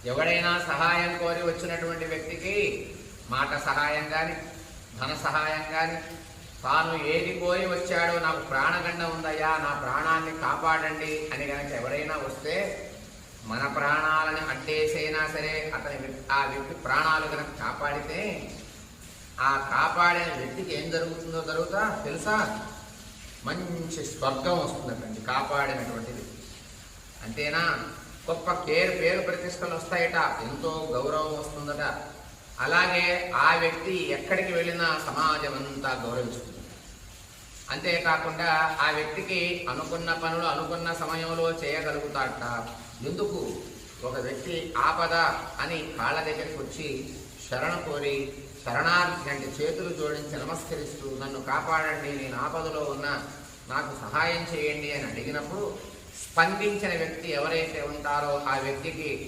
ఎవడైనా సహాయం కోరి వచ్చినటువంటి వ్యక్తికి మాట సహాయం కానీ, ధన సహాయం కానీ, తాను ఏది కోరి వచ్చాడో నాకు ప్రాణగండం ఉందయ్యా, నా ప్రాణాన్ని కాపాడండి అని కనుక ఎవరైనా వస్తే మన ప్రాణాలను అడ్డేసైనా సరే ఆ వ్యక్తి ప్రాణాలు కనుక కాపాడితే ఆ కాపాడిన వ్యక్తికి ఏం జరుగుతుందో తెలుసా? మంచి స్వర్గం వస్తుందటండి కాపాడినటువంటిది. అంతేనా, గొప్ప పేరు ప్రతిష్టలు వస్తాయట, ఎంతో గౌరవం వస్తుందట. అలాగే ఆ వ్యక్తి ఎక్కడికి వెళ్ళినా సమాజం అంతా గౌరవిస్తుంది. అంతేకాకుండా ఆ వ్యక్తికి అనుకున్న పనులు అనుకున్న సమయంలో చేయగలుగుతాడట. ఎందుకు? ఒక వ్యక్తి ఆపద అని కాళ్ళ దగ్గరికి వచ్చి శరణ కోరి శరణార్థి అంటే చేతులు జోడించి నమస్కరిస్తూ నన్ను కాపాడండి, నేను ఆపదలో ఉన్నా, నాకు సహాయం చేయండి అని అడిగినప్పుడు స్పందించిన వ్యక్తి ఎవరైతే ఉంటారో ఆ వ్యక్తికి